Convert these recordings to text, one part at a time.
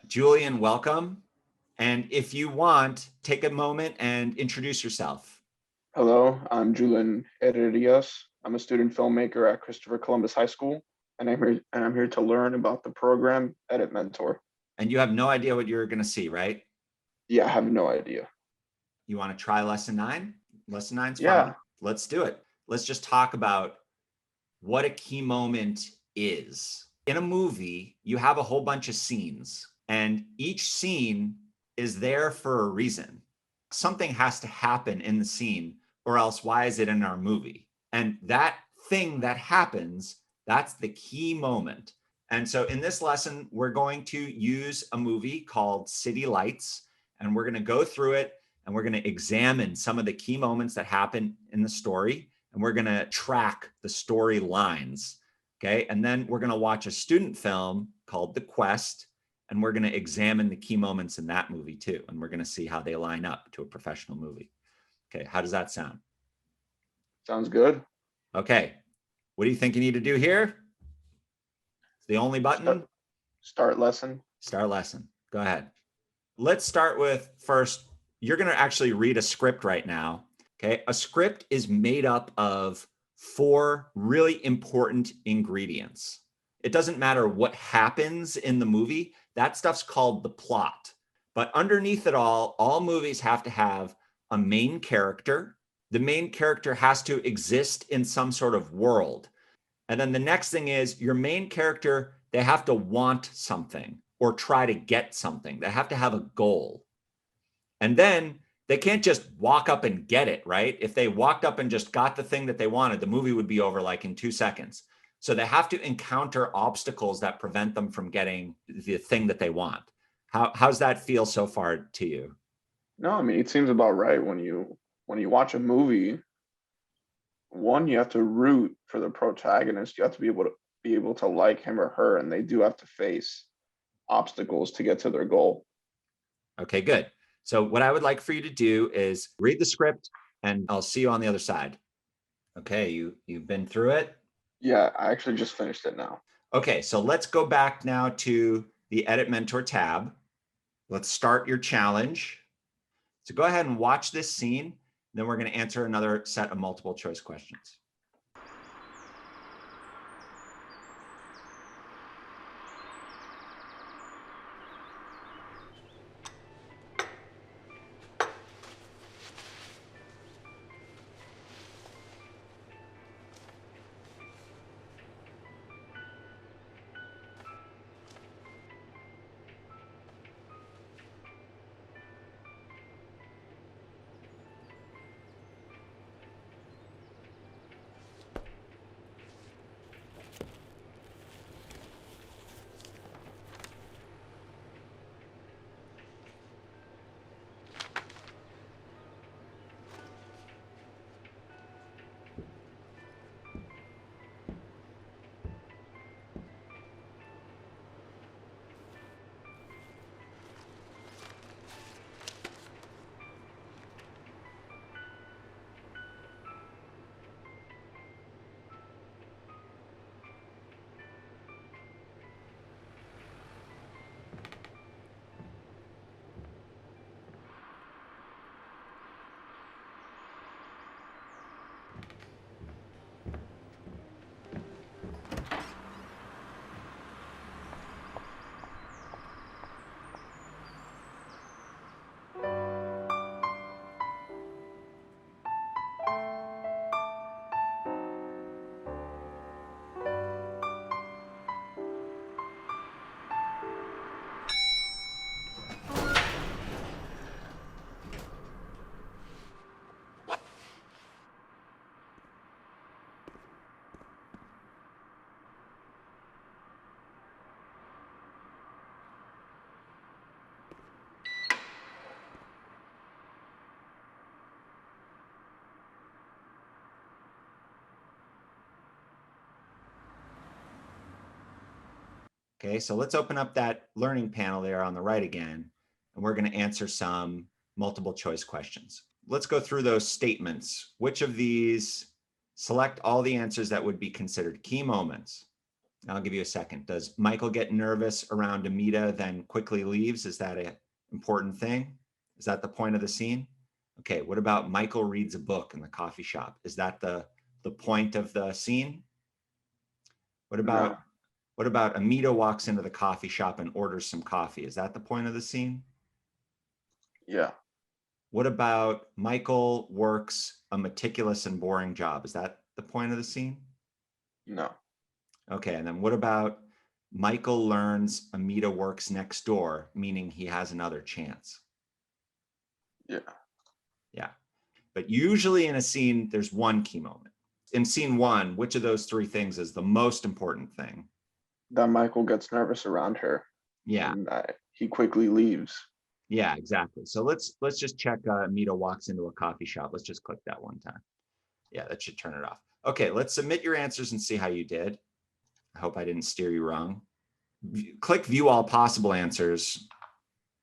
Julian, welcome. And if you want, take a moment and introduce yourself. Hello, I'm Julen. I'm a student filmmaker at Christopher Columbus High School, and I'm here to learn about the program Edit Mentor. And you have no idea what you're going to see, right? Yeah, I have no idea. You want to try lesson 9? Lesson 9's fine. Yeah, Let's do it. Let's just talk about what a key moment is. In a movie, you have a whole bunch of scenes, and each scene is there for a reason. Something has to happen in the scene, or else why is it in our movie? And that thing that happens, that's the key moment. And so in this lesson, we're going to use a movie called City Lights, and we're going to go through it and we're going to examine some of the key moments that happen in the story, and we're going to track the story lines. Okay. And then we're going to watch a student film called The Quest, and we're going to examine the key moments in that movie too. And we're going to see how they line up to a professional movie. Okay. How does that sound? sounds good. Okay. What do you think you need to do here? It's the only button. Start lesson. Start lesson. Go ahead. Let's start with first, you're going to actually read a script right now. Okay. A script is made up of 4 really important ingredients. It doesn't matter what happens in the movie. That stuff's called the plot. But underneath it all movies have to have a main character. The main character has to exist in some sort of world. And then the next thing is your main character, they have to want something or try to get something. They have to have a goal. And then they can't just walk up and get it, right? If they walked up and just got the thing that they wanted, the movie would be over like in 2 seconds. So they have to encounter obstacles that prevent them from getting the thing that they want. How's that feel so far to you? No, I mean it seems about right when you watch a movie. One, you have to root for the protagonist. You have to be able to like him or her, and they do have to face obstacles to get to their goal. Okay, good. So what I would like for you to do is read the script and I'll see you on the other side. Okay, you've been through it? Yeah, I actually just finished it now. Okay, so let's go back now to the Edit Mentor tab. Let's start your challenge. So go ahead and watch this scene. Then we're going to answer another set of multiple choice questions. Okay, so let's open up that learning panel there on the right again, and we're going to answer some multiple choice questions. Let's go through those statements. Which of these select all the answers that would be considered key moments? I'll give you a second. Does Michael get nervous around Amita, then quickly leaves? Is that an important thing? Is that the point of the scene? Okay, what about Michael reads a book in the coffee shop? Is that the point of the scene? What about Amita walks into the coffee shop and orders some coffee? Is that the point of the scene? Yeah. What about Michael works a meticulous and boring job? Is that the point of the scene? No. Okay, and then what about Michael learns Amita works next door, meaning he has another chance? Yeah. Yeah. But usually in a scene, there's one key moment. In scene one, which of those three things is the most important thing? That Michael gets nervous around her. Yeah. And he quickly leaves. Yeah, exactly. So let's just check Amita walks into a coffee shop. Let's just click that one time. Yeah, that should turn it off. Okay, let's submit your answers and see how you did. I hope I didn't steer you wrong. Click view all possible answers.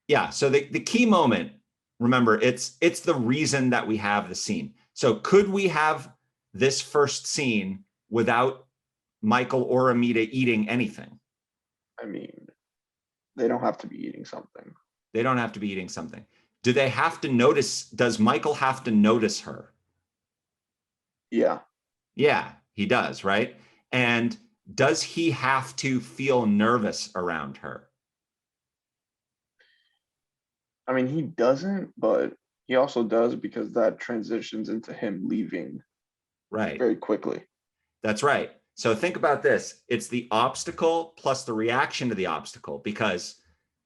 Yeah, so the key moment, remember, it's the reason that we have the scene. So could we have this first scene without Michael or Amita eating anything? I mean, they don't have to be eating something. They don't have to be eating something. Do they have to notice? Does Michael have to notice her? Yeah. Yeah, he does, right? And does he have to feel nervous around her? I mean, he doesn't, but he also does because that transitions into him leaving Right. very quickly. That's right. So think about this. It's the obstacle plus the reaction to the obstacle, because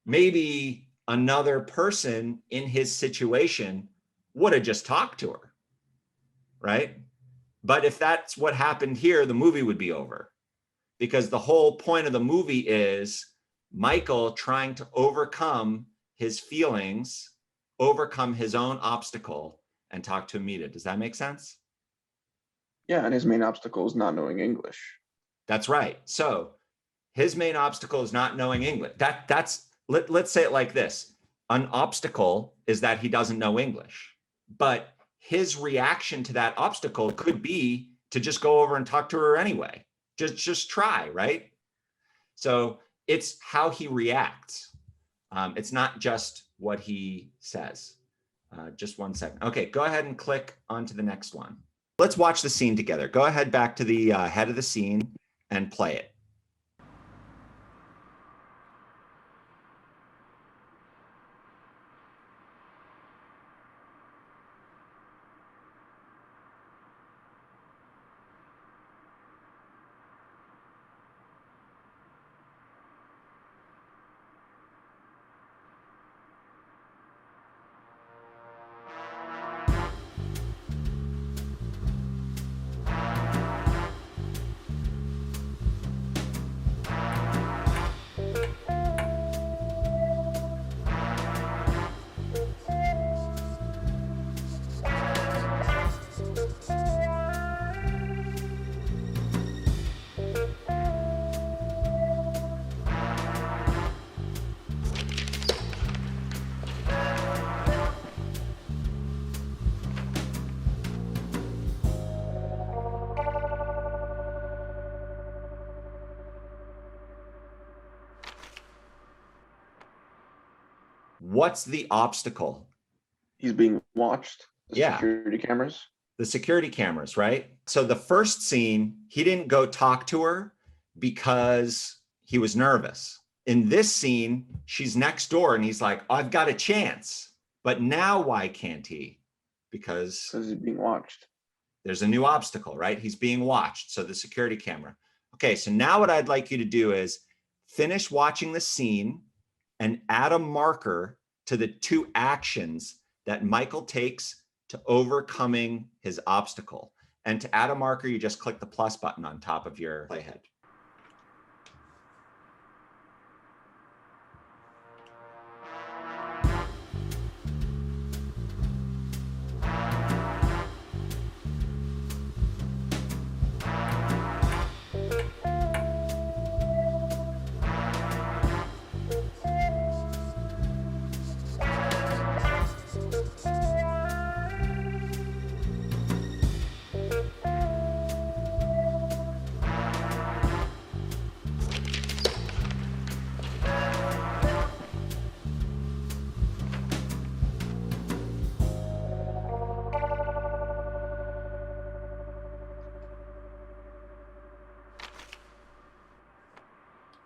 maybe another person in his situation would have just talked to her, right? But if that's what happened here, the movie would be over, because the whole point of the movie is Michael trying to overcome his feelings, overcome his own obstacle, and talk to Amita. Does that make sense? Yeah, and his main obstacle is not knowing English. That's right. So his main obstacle is not knowing English. Let's say it like this. An obstacle is that he doesn't know English, but his reaction to that obstacle could be to just go over and talk to her anyway. Just try, right? So it's how he reacts. It's not just what he says. Just one second. Okay, go ahead and click onto the next one. Let's watch the scene together. Go ahead back to the head of the scene and play it. What's the obstacle? He's being watched. The Yeah. security cameras. The security cameras, right? So the first scene, he didn't go talk to her because he was nervous. In this scene, she's next door and he's like, I've got a chance. But now why can't he? Because He's being watched. there's a new obstacle, right? He's being watched. So the security camera. Okay, so now what I'd like you to do is finish watching the scene and add a marker to the two actions that Michael takes to overcoming his obstacle. And to add a marker, you just click the plus button on top of your playhead.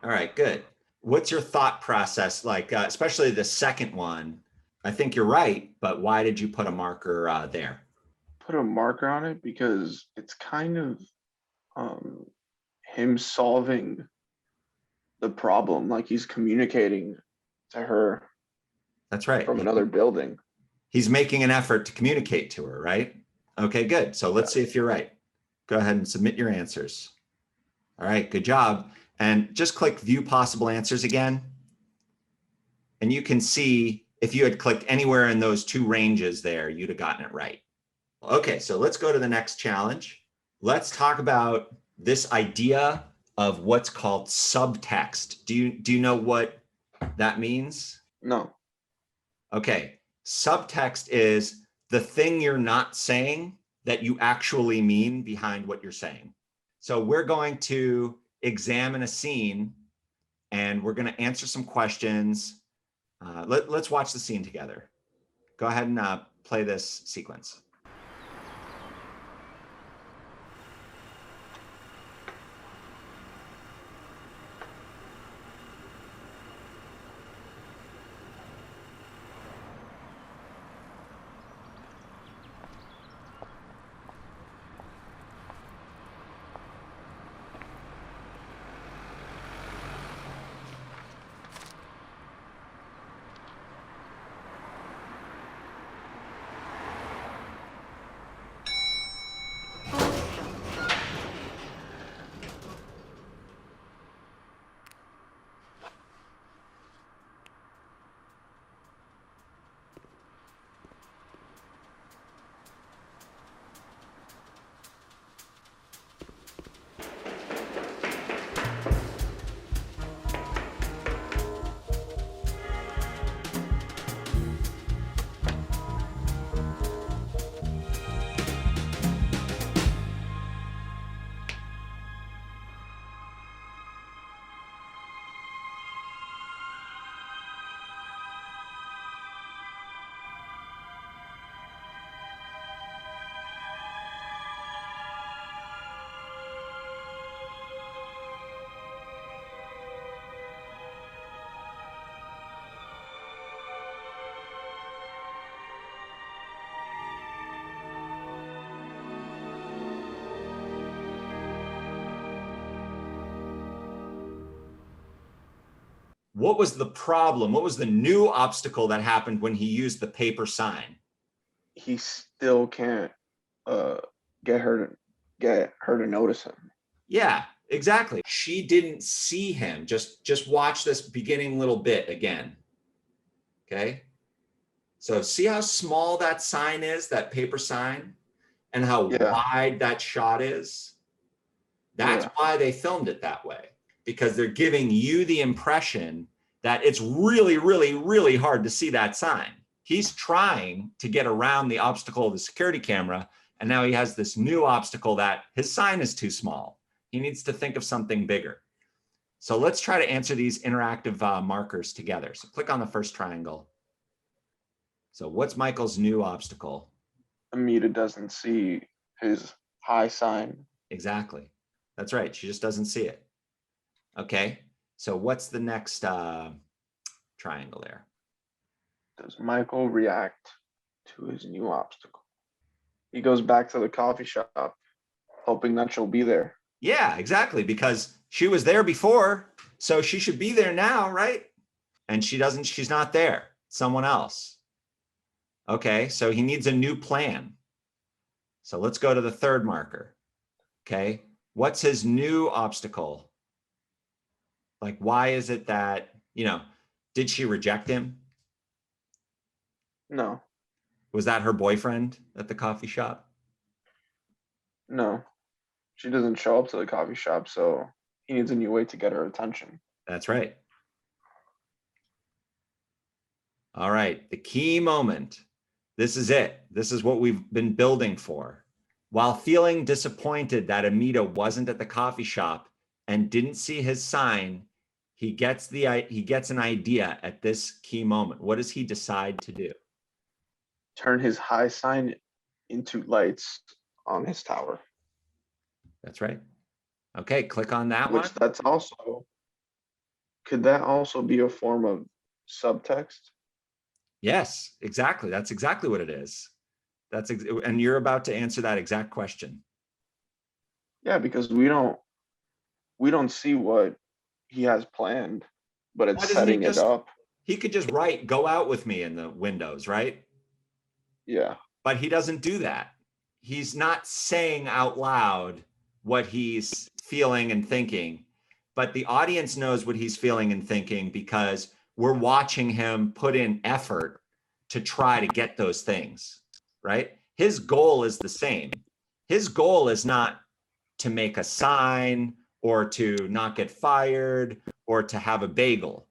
All right, good. What's your thought process like, especially the second one? I think you're right, but why did you put a marker there? Put a marker on it because it's kind of um, him solving the problem, like he's communicating to her That's right. from another building. He's making an effort to communicate to her, right? Okay, good. So let's see if you're right. Go ahead and submit your answers. All right, good job. And just click view possible answers again. And you can see if you had clicked anywhere in those two ranges there, you'd have gotten it right. Okay, so let's go to the next challenge. Let's talk about this idea of what's called subtext. Do you know what that means? No. Okay, subtext is the thing you're not saying that you actually mean behind what you're saying. So we're going to examine a scene and we're going to answer some questions. Let's watch the scene together. Go ahead and play this sequence. What was the problem? What was the new obstacle that happened when he used the paper sign? He still can't uh, get her to notice him. Yeah, exactly. She didn't see him. Just watch this beginning little bit again. Okay? So see how small that sign is, that paper sign, and how Yeah. wide that shot is? That's Yeah. why they filmed it that way, because they're giving you the impression that it's really, really, really hard to see that sign. He's trying to get around the obstacle of the security camera, and now he has this new obstacle that his sign is too small. He needs to think of something bigger. So let's try to answer these interactive markers together. So click on the first triangle. So what's Michael's new obstacle? Amita doesn't see his high sign. Exactly. That's right. She just doesn't see it. Okay. So what's the next triangle there? Does Michael react to his new obstacle? He goes back to the coffee shop, hoping that she'll be there. Yeah, exactly. Because she was there before, so she should be there now, right? And she doesn't, she's not there. Someone else. Okay, so he needs a new plan. So let's go to the third marker. Okay, what's his new obstacle? Like, why is it that, did she reject him? No. Was that her boyfriend at the coffee shop? No. She doesn't show up to the coffee shop, so he needs a new way to get her attention. That's right. All right, the key moment. This is it. This is what we've been building for. While feeling disappointed that Amita wasn't at the coffee shop and didn't see his sign, he gets an idea at this key moment. What does he decide to do? Turn his high sign into lights on his tower. That's right. Okay, click on that one. Which that's also Could that also be a form of subtext? Yes, exactly. That's exactly what it is. And you're about to answer that exact question. Yeah, because we don't see what he has planned, but it's Why doesn't he setting it just, up. he could just write, go out with me in the windows, right? Yeah. But he doesn't do that. He's not saying out loud what he's feeling and thinking, but the audience knows what he's feeling and thinking because we're watching him put in effort to try to get those things, right? His goal is the same. His goal is not to make a sign or to not get fired or to have a bagel.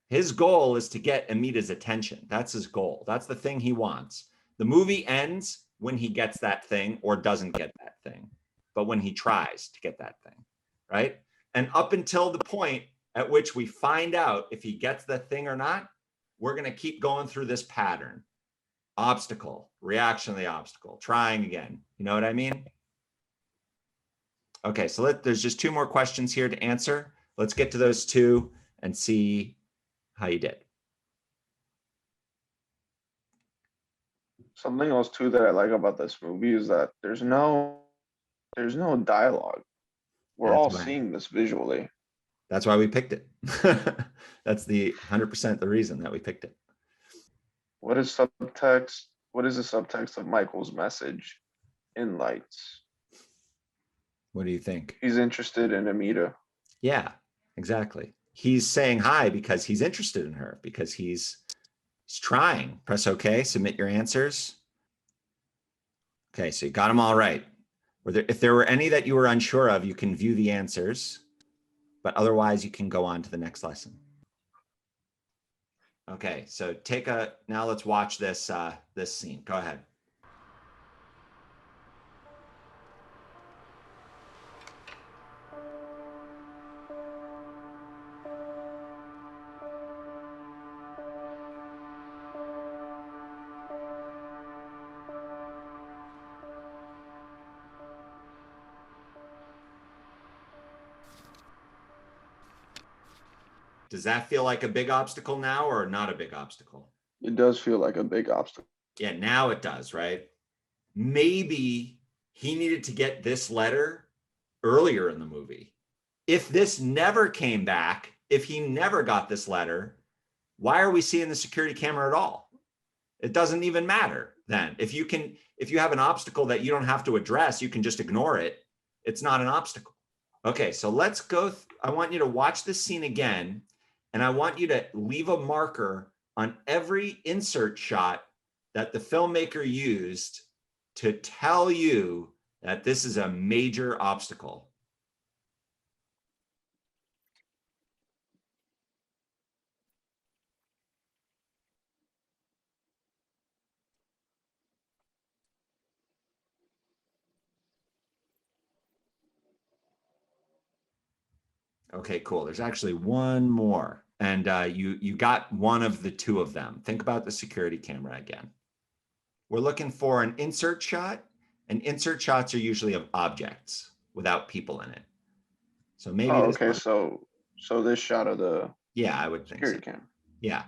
His goal is to get Amita's attention. That's his goal. That's the thing he wants. The movie ends when he gets that thing or doesn't get that thing, but when he tries to get that thing, right? And up until the point at which we find out if he gets the thing or not, we're going to keep going through this pattern. Obstacle, reaction to the obstacle, trying again. You know what I mean? Okay, so there's just 2 more questions here to answer. Let's get to those 2 and see how you did. Something else too that I like about this movie is that there's no dialogue. We're That's all why. seeing this visually. That's why we picked it. That's the 100% the reason that we picked it. What is subtext? What is the subtext of Michael's message in Lights? What do you think? He's interested in Amita. Yeah, exactly. He's saying hi because he's interested in her, because he's trying. Press OK, submit your answers. Okay, so you got them all right. If there were any that you were unsure of, you can view the answers, but otherwise you can go on to the next lesson. Okay, so now let's watch this scene. Go ahead. Does that feel like a big obstacle now or not a big obstacle? It does feel like a big obstacle. Yeah, now it does, right? Maybe he needed to get this letter earlier in the movie. If this never came back, if he never got this letter, why are we seeing the security camera at all? It doesn't even matter then. If you have an obstacle that you don't have to address, you can just ignore it. It's not an obstacle. Okay, so let's go. I want you to watch this scene again, and I want you to leave a marker on every insert shot that the filmmaker used to tell you that this is a major obstacle. Okay, cool. There's actually one more. And you got one of the 2 of them. Think about the security camera again. We're looking for an insert shot, and insert shots are usually of objects without people in it. So maybe Oh, this okay. one. So this shot of the Yeah, I would think so. security cam. Yeah.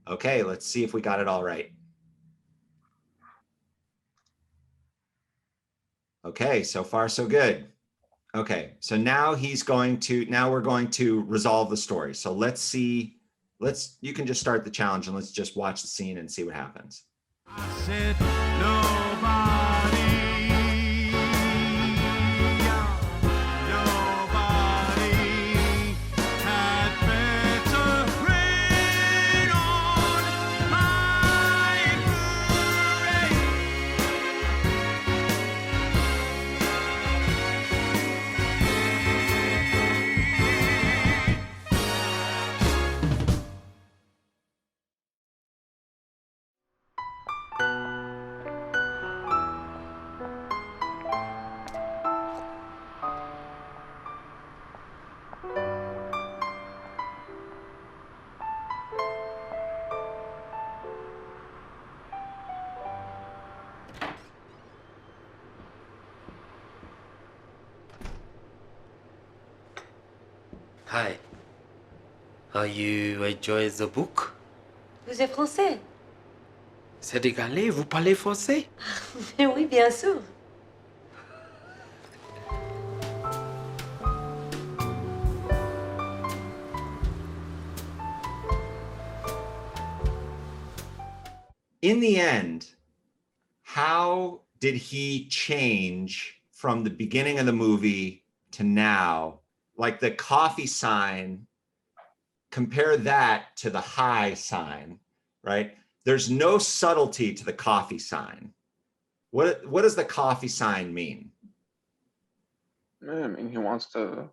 Okay, let's see if we got it all right. Okay, so far so good. Okay, so now we're going to resolve the story. So let's see, you can just start the challenge and let's just watch the scene and see what happens. I said nobody, nobody had better rain on my parade. Hi. You enjoy the book? Vous êtes français? Sénégalais, vous parlez français? Mais oui, bien sûr. In the end, how did he change from the beginning of the movie to now? Like the coffee sign, compare that to the hi sign, right? There's no subtlety to the coffee sign. What does the coffee sign mean? I mean, he wants to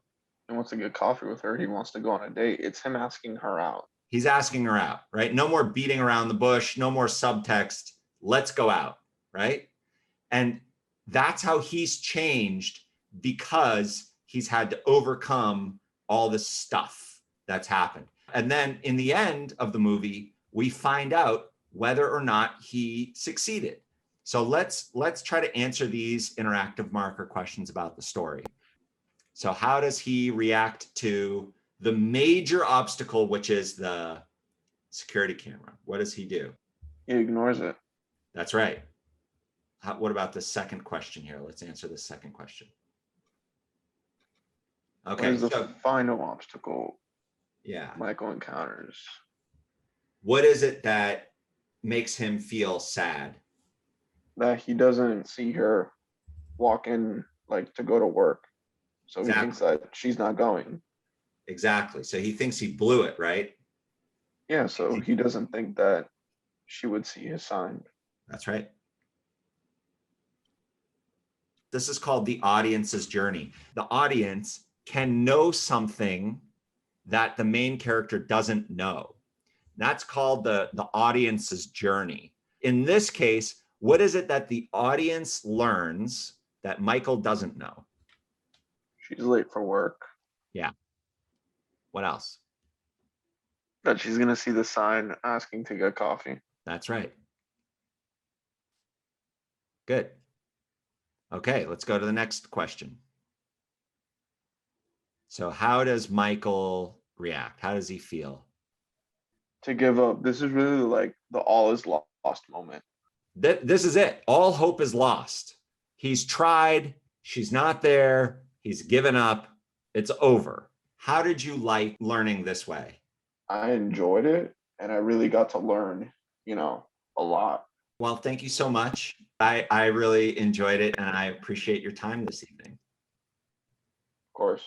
get coffee with her. He wants to go on a date. It's him asking her out. He's asking her out, right? No more beating around the bush, no more subtext. Let's go out, right? And that's how he's changed because he's had to overcome all this stuff that's happened. And then in the end of the movie, we find out whether or not he succeeded. So let's try to answer these interactive marker questions about the story. So how does he react to the major obstacle, which is the security camera? What does he do? He ignores it. That's right. What about the second question here? Let's answer the second question. What Okay, is the so final obstacle yeah, Michael encounters? what is it that makes him feel sad? That he doesn't see her walk in like to go to work. So he thinks that she's not going. Exactly. So he thinks he blew it, right? Yeah, so he doesn't think that she would see his sign. That's right. This is called the audience's journey. The audience can know something that the main character doesn't know. That's called the audience's journey. In this case, what is it that the audience learns that Michael doesn't know? She's late for work. Yeah. What else? That she's gonna see the sign asking to get coffee. That's right. Good. Okay, let's go to the next question. So how does Michael react? How does he feel? To give up. This is really like the all is lost moment. This is it. All hope is lost. He's tried. She's not there. He's given up. It's over. How did you like learning this way? I enjoyed it and I really got to learn, a lot. Well, thank you so much. I really enjoyed it and I appreciate your time this evening. Of course.